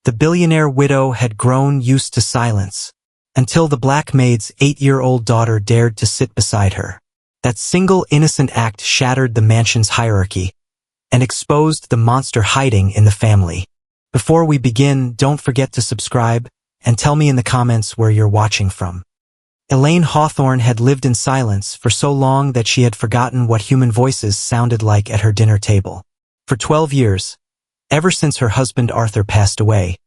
The billionaire widow had grown used to silence, until the black maid's 8-year-old daughter dared to sit beside her. That single innocent act shattered the mansion's hierarchy and exposed the monster hiding in the family. Before we begin, don't forget to subscribe and tell me in the comments where you're watching from. Elaine Hawthorne had lived in silence for so long that she had forgotten what human voices sounded like at her dinner table. For 12 years, ever since her husband Arthur passed away,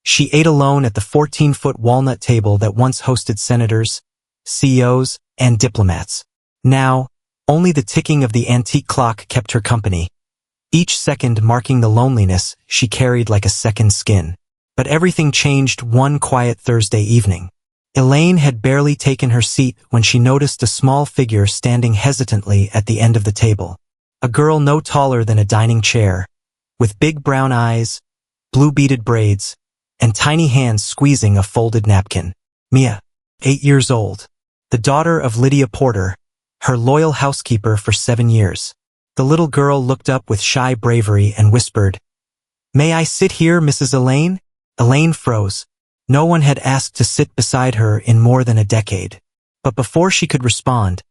she ate alone at the 14-foot walnut table that once hosted senators, CEOs, and diplomats. Now, only the ticking of the antique clock kept her company, each second marking the loneliness she carried like a second skin. But everything changed one quiet Thursday evening. Elaine had barely taken her seat when she noticed a small figure standing hesitantly at the end of the table. A girl no taller than a dining chair, with big brown eyes, blue beaded braids, and tiny hands squeezing a folded napkin. Mia, 8 years old, the daughter of Lydia Porter, her loyal housekeeper for 7 years. The little girl looked up with shy bravery and whispered, "May I sit here, Mrs. Elaine?" Elaine froze. No one had asked to sit beside her in more than a decade. But before she could respond,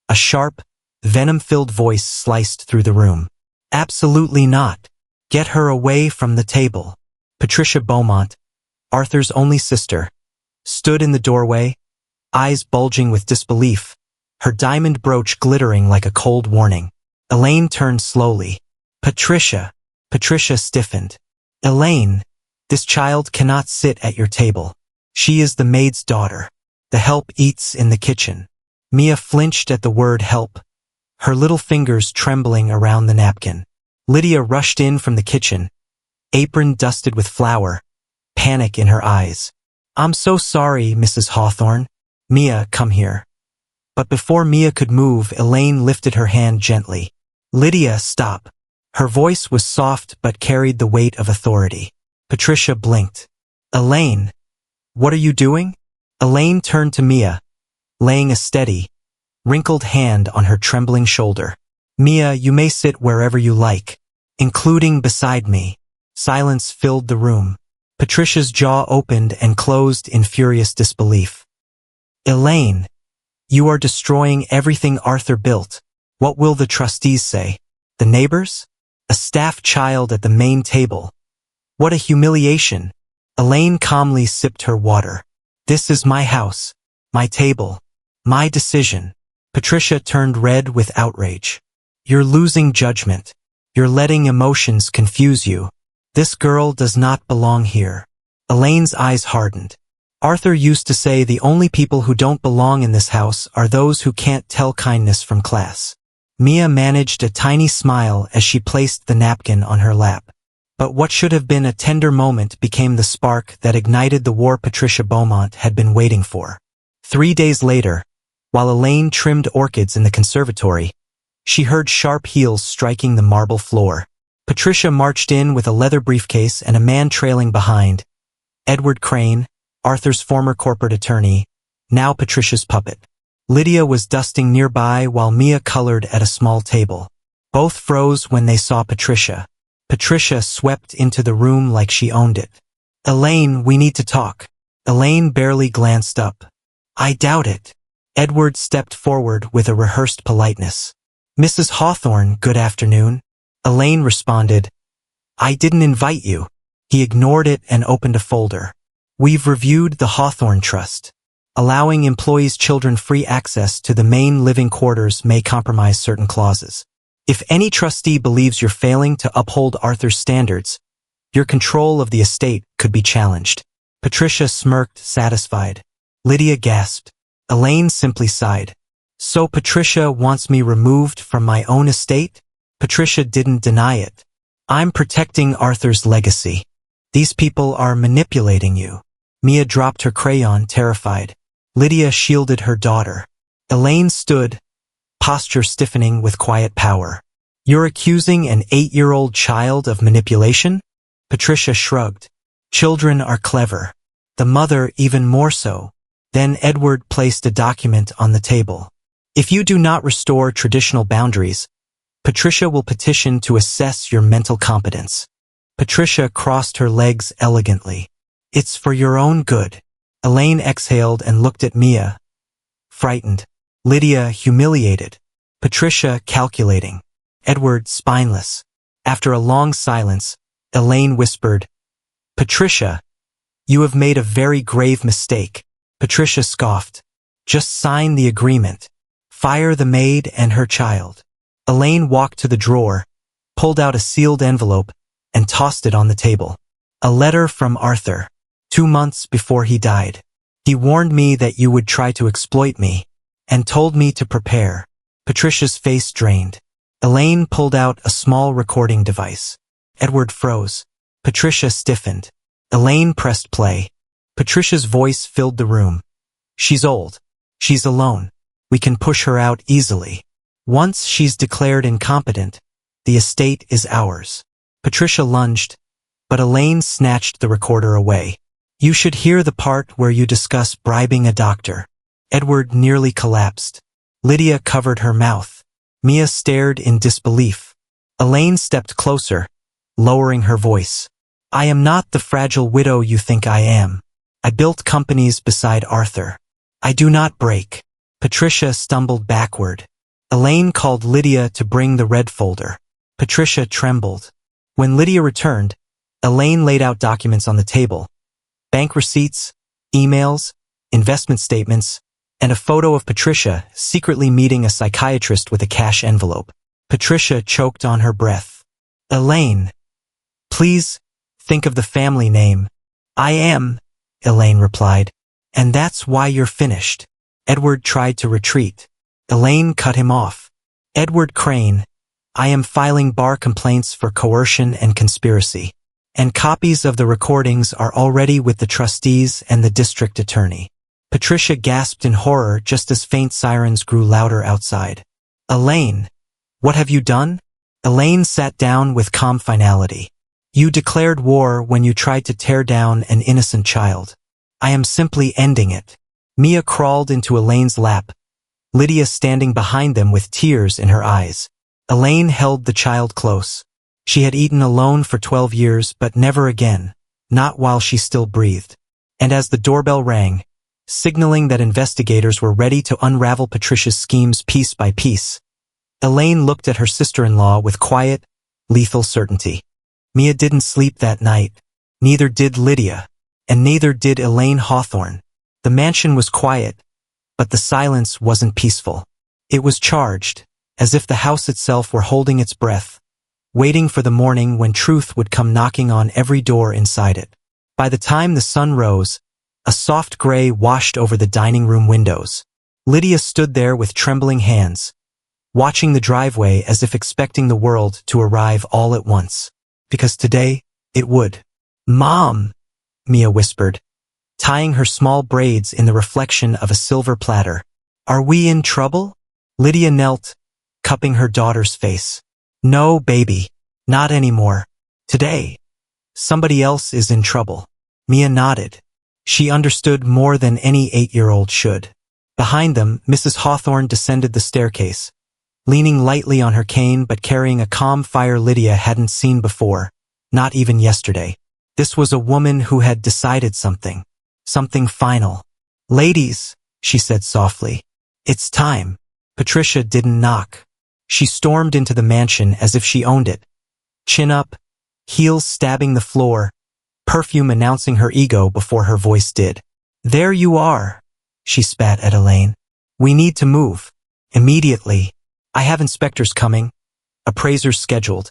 a sharp, venom-filled voice sliced through the room. "Absolutely not. Get her away from the table." Patricia Beaumont, Arthur's only sister, stood in the doorway, eyes bulging with disbelief, her diamond brooch glittering like a cold warning. Elaine turned slowly. "Patricia." Patricia stiffened. "Elaine, this child cannot sit at your table. She is the maid's daughter. The help eats in the kitchen." Mia flinched at the word help, her little fingers trembling around the napkin. Lydia rushed in from the kitchen, apron dusted with flour, panic in her eyes. "I'm so sorry, Mrs. Hawthorne." "Mia, come here." But before Mia could move, Elaine lifted her hand gently. "Lydia, stop." Her voice was soft but carried the weight of authority. Patricia blinked. "Elaine, what are you doing?" Elaine turned to Mia, laying a steady, wrinkled hand on her trembling shoulder. "Mia, you may sit wherever you like, including beside me." Silence filled the room. Patricia's jaw opened and closed in furious disbelief. "Elaine, you are destroying everything Arthur built. What will the trustees say? The neighbors? A staff child at the main table. What a humiliation." Elaine calmly sipped her water. "This is my house, my table, my decision." Patricia turned red with outrage. "You're losing judgment. You're letting emotions confuse you. This girl does not belong here." Elaine's eyes hardened. Arthur used to say the only people who don't belong in this house are those who can't tell kindness from class. Mia managed a tiny smile as she placed the napkin on her lap. But what should have been a tender moment became the spark that ignited the war Patricia Beaumont had been waiting for. 3 days later, while Elaine trimmed orchids in the conservatory, she heard sharp heels striking the marble floor. Patricia marched in with a leather briefcase and a man trailing behind. Edward Crane, Arthur's former corporate attorney, now Patricia's puppet. Lydia was dusting nearby while Mia colored at a small table. Both froze when they saw Patricia. Patricia swept into the room like she owned it. "Elaine, we need to talk." Elaine barely glanced up. "I doubt it." Edward stepped forward with a rehearsed politeness. "Mrs. Hawthorne, good afternoon." Elaine responded, "I didn't invite you." He ignored it and opened a folder. "We've reviewed the Hawthorne Trust. Allowing employees' children free access to the main living quarters may compromise certain clauses. If any trustee believes you're failing to uphold Arthur's standards, your control of the estate could be challenged." Patricia smirked, satisfied. Lydia gasped. Elaine simply sighed. "So Patricia wants me removed from my own estate?" Patricia didn't deny it. "I'm protecting Arthur's legacy. These people are manipulating you." Mia dropped her crayon, terrified. Lydia shielded her daughter. Elaine stood, posture stiffening with quiet power. "You're accusing an 8-year-old child of manipulation?" Patricia shrugged. "Children are clever. The mother even more so." Then Edward placed a document on the table. "If you do not restore traditional boundaries, Patricia will petition to assess your mental competence." Patricia crossed her legs elegantly. It's for your own good. Elaine exhaled and looked at Mia, frightened. Lydia, humiliated. Patricia, calculating. Edward, spineless. After a long silence, Elaine whispered, Patricia, you have made a very grave mistake. Patricia scoffed. Just sign the agreement. Fire the maid and her child. Elaine walked to the drawer, pulled out a sealed envelope, and tossed it on the table. A letter from Arthur. 2 months before he died. He warned me that you would try to exploit me, and told me to prepare. Patricia's face drained. Elaine pulled out a small recording device. Edward froze. Patricia stiffened. Elaine pressed play. Patricia's voice filled the room. She's old. She's alone. We can push her out easily. Once she's declared incompetent, the estate is ours. Patricia lunged, but Elaine snatched the recorder away. You should hear the part where you discuss bribing a doctor. Edward nearly collapsed. Lydia covered her mouth. Mia stared in disbelief. Elaine stepped closer, lowering her voice. I am not the fragile widow you think I am. I built companies beside Arthur. I do not break. Patricia stumbled backward. Elaine called Lydia to bring the red folder. Patricia trembled. When Lydia returned, Elaine laid out documents on the table. Bank receipts, emails, investment statements, and a photo of Patricia secretly meeting a psychiatrist with a cash envelope. Patricia choked on her breath. Elaine, please, think of the family name. I am, Elaine replied. And that's why you're finished. Edward tried to retreat. Elaine cut him off. Edward Crane, I am filing bar complaints for coercion and conspiracy. And copies of the recordings are already with the trustees and the district attorney. Patricia gasped in horror just as faint sirens grew louder outside. Elaine, what have you done? Elaine sat down with calm finality. You declared war when you tried to tear down an innocent child. I am simply ending it. Mia crawled into Elaine's lap, Lydia standing behind them with tears in her eyes. Elaine held the child close. She had eaten alone for 12 years, but never again, not while she still breathed. And as the doorbell rang, signaling that investigators were ready to unravel Patricia's schemes piece by piece, Elaine looked at her sister-in-law with quiet, lethal certainty. Mia didn't sleep that night. Neither did Lydia. And neither did Elaine Hawthorne. The mansion was quiet, but the silence wasn't peaceful. It was charged, as if the house itself were holding its breath, waiting for the morning when truth would come knocking on every door inside it. By the time the sun rose, a soft gray washed over the dining room windows. Lydia stood there with trembling hands, watching the driveway as if expecting the world to arrive all at once. Because today, it would. Mom, Mia whispered, tying her small braids in the reflection of a silver platter. Are we in trouble? Lydia knelt, cupping her daughter's face. No, baby, not anymore. Today, somebody else is in trouble. Mia nodded. She understood more than any 8-year-old should. Behind them, Mrs. Hawthorne descended the staircase, leaning lightly on her cane but carrying a calm fire Lydia hadn't seen before, not even yesterday. This was a woman who had decided something final. Ladies, she said softly, it's time. Patricia didn't knock. She stormed into the mansion as if she owned it. Chin up, heels stabbing the floor, perfume announcing her ego before her voice did. There you are, she spat at Elaine. We need to move. Immediately. I have inspectors coming, appraisers scheduled,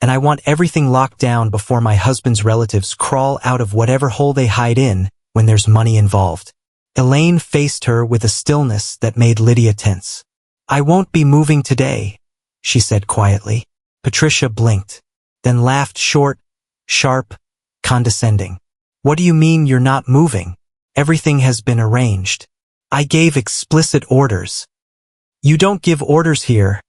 and I want everything locked down before my husband's relatives crawl out of whatever hole they hide in when there's money involved. Elaine faced her with a stillness that made Lydia tense. I won't be moving today, she said quietly. Patricia blinked, then laughed short, sharp, condescending. What do you mean you're not moving? Everything has been arranged. I gave explicit orders. You don't give orders here,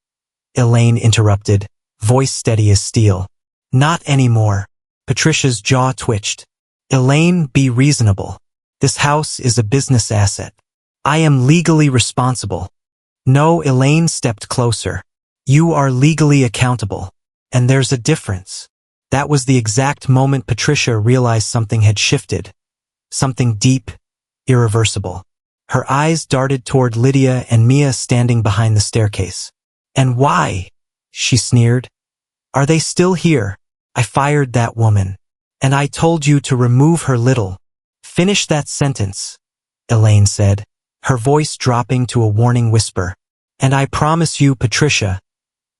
Elaine interrupted, voice steady as steel. Not anymore. Patricia's jaw twitched. Elaine, be reasonable. This house is a business asset. I am legally responsible. No, Elaine stepped closer. You are legally accountable. And there's a difference. That was the exact moment Patricia realized something had shifted. Something deep, irreversible. Her eyes darted toward Lydia and Mia standing behind the staircase. "And why?" she sneered. "Are they still here? I fired that woman. And I told you to remove her little." "Finish that sentence," Elaine said, her voice dropping to a warning whisper. "And I promise you, Patricia,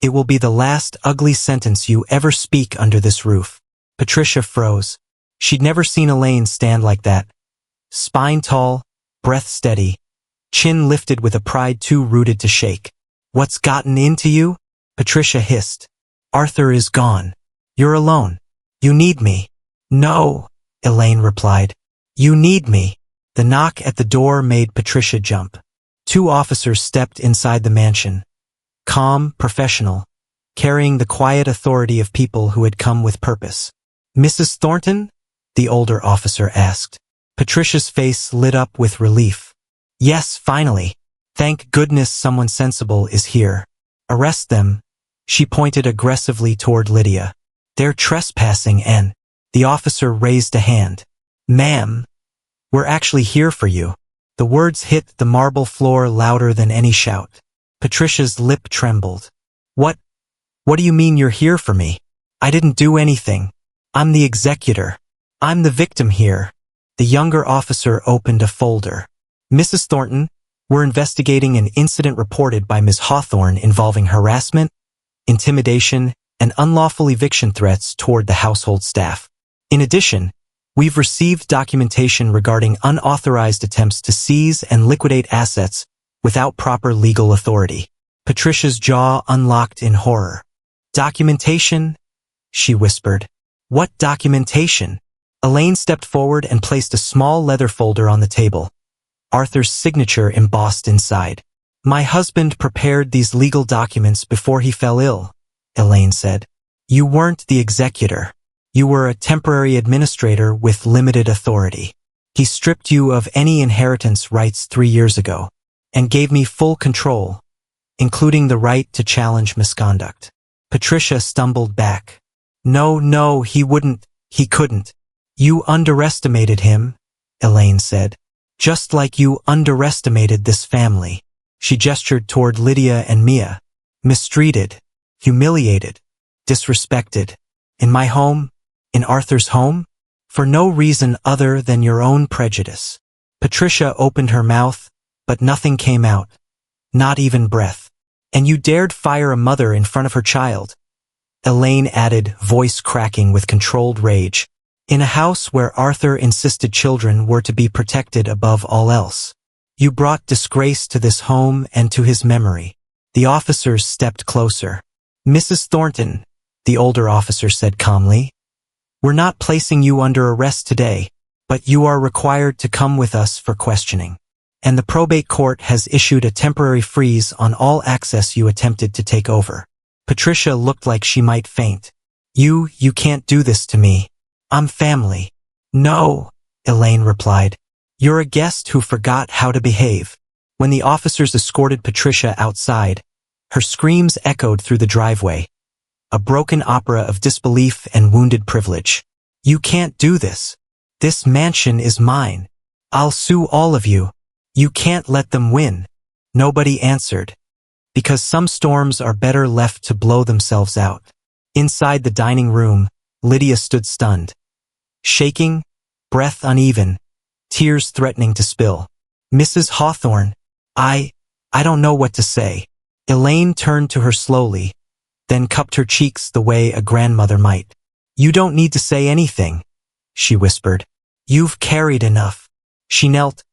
it will be the last ugly sentence you ever speak under this roof." Patricia froze. She'd never seen Elaine stand like that. Spine tall, breath steady, chin lifted with a pride too rooted to shake. "What's gotten into you?" Patricia hissed. "Arthur is gone. You're alone. You need me." "No," Elaine replied. "You need me." The knock at the door made Patricia jump. 2 officers stepped inside the mansion. Calm, professional, carrying the quiet authority of people who had come with purpose. "Mrs. Thornton?" the older officer asked. Patricia's face lit up with relief. "Yes, finally. Thank goodness someone sensible is here. Arrest them." She pointed aggressively toward Lydia. "They're trespassing and—" The officer raised a hand. "Ma'am, we're actually here for you." The words hit the marble floor louder than any shout. Patricia's lip trembled. What do you mean you're here for me? I didn't do anything. I'm the executor. I'm the victim here." The younger officer opened a folder. "Mrs. Thornton, we're investigating an incident reported by Ms. Hawthorne involving harassment, intimidation, and unlawful eviction threats toward the household staff. In addition, we've received documentation regarding unauthorized attempts to seize and liquidate assets without proper legal authority." Patricia's jaw unlocked in horror. "Documentation?" she whispered. "What documentation?" Elaine stepped forward and placed a small leather folder on the table. Arthur's signature embossed inside. "My husband prepared these legal documents before he fell ill," Elaine said. "You weren't the executor. You were a temporary administrator with limited authority. He stripped you of any inheritance rights 3 years ago and gave me full control, including the right to challenge misconduct." Patricia stumbled back. No, he couldn't. "You underestimated him," Elaine said. "Just like you underestimated this family." She gestured toward Lydia and Mia. "Mistreated, humiliated, disrespected. In my home, in Arthur's home, for no reason other than your own prejudice." Patricia opened her mouth, but nothing came out. Not even breath. "And you dared fire a mother in front of her child," Elaine added, voice cracking with controlled rage. "In a house where Arthur insisted children were to be protected above all else. You brought disgrace to this home and to his memory." The officers stepped closer. "Mrs. Thornton," the older officer said calmly, "we're not placing you under arrest today, but you are required to come with us for questioning. And the probate court has issued a temporary freeze on all access you attempted to take over." Patricia looked like she might faint. You can't do this to me. I'm family." "No," Elaine replied. "You're a guest who forgot how to behave." When the officers escorted Patricia outside, her screams echoed through the driveway. A broken opera of disbelief and wounded privilege. "You can't do this. This mansion is mine. I'll sue all of you." "You can't let them win." Nobody answered. Because some storms are better left to blow themselves out. Inside the dining room, Lydia stood stunned. Shaking, breath uneven, tears threatening to spill. "Mrs. Hawthorne, I don't know what to say." Elaine turned to her slowly, then cupped her cheeks the way a grandmother might. "You don't need to say anything," she whispered. "You've carried enough." She knelt,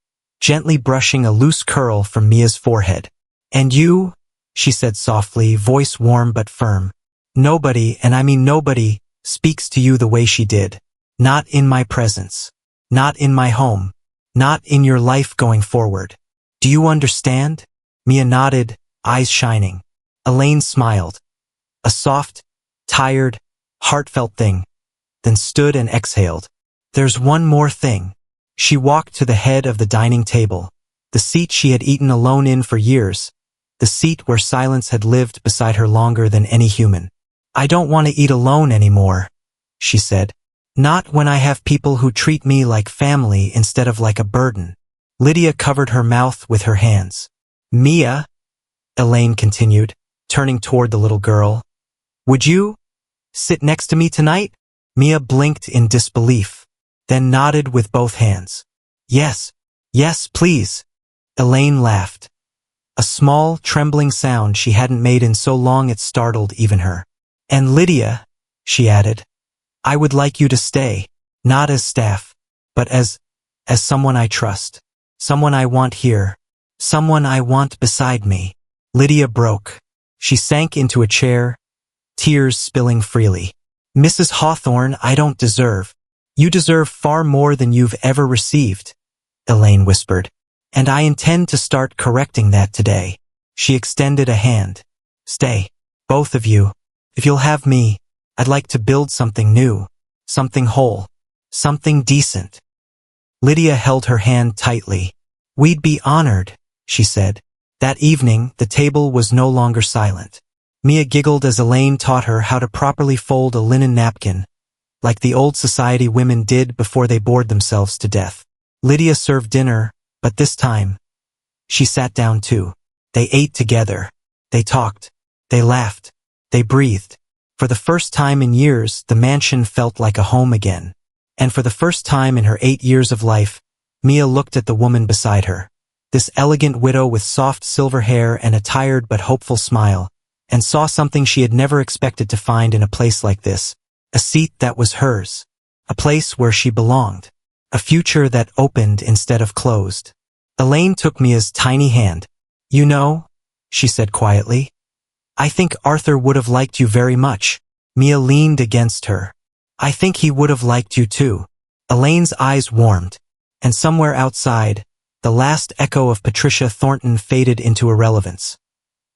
gently brushing a loose curl from Mia's forehead. "And you?" she said softly, voice warm but firm. "Nobody, and I mean nobody, speaks to you the way she did. Not in my presence. Not in my home. Not in your life going forward. Do you understand?" Mia nodded, eyes shining. Elaine smiled. A soft, tired, heartfelt thing, then stood and exhaled. "There's one more thing." She walked to the head of the dining table, the seat she had eaten alone in for years, the seat where silence had lived beside her longer than any human. "I don't want to eat alone anymore," she said. Not when I have people who treat me like family instead of like a burden. Lydia covered her mouth with her hands. Mia, Elaine continued, turning toward the little girl. Would you sit next to me tonight? Mia blinked in disbelief, then nodded with both hands. Yes, yes, please. Elaine laughed. A small, trembling sound she hadn't made in so long it startled even her. And Lydia, she added, I would like you to stay, not as staff, but as someone I trust, someone I want here, someone I want beside me. Lydia broke. She sank into a chair, tears spilling freely. Mrs. Hawthorne, I don't deserve. You deserve far more than you've ever received, Elaine whispered. And I intend to start correcting that today. She extended a hand. Stay, both of you. If you'll have me, I'd like to build something new, something whole, something decent. Lydia held her hand tightly. We'd be honored, she said. That evening, the table was no longer silent. Mia giggled as Elaine taught her how to properly fold a linen napkin, like the old society women did before they bored themselves to death. Lydia served dinner, but this time, she sat down too. They ate together. They talked. They laughed. They breathed. For the first time in years, the mansion felt like a home again. And for the first time in her 8 years of life, Mia looked at the woman beside her. This elegant widow with soft silver hair and a tired but hopeful smile, and saw something she had never expected to find in a place like this. A seat that was hers. A place where she belonged. A future that opened instead of closed. Elaine took Mia's tiny hand. You know, she said quietly, I think Arthur would have liked you very much. Mia leaned against her. I think he would have liked you too. Elaine's eyes warmed, and somewhere outside, the last echo of Patricia Thornton faded into irrelevance,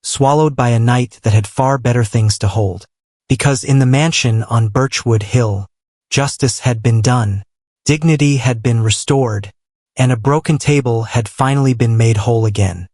swallowed by a night that had far better things to hold. Because in the mansion on Birchwood Hill, justice had been done. Dignity had been restored, and a broken table had finally been made whole again.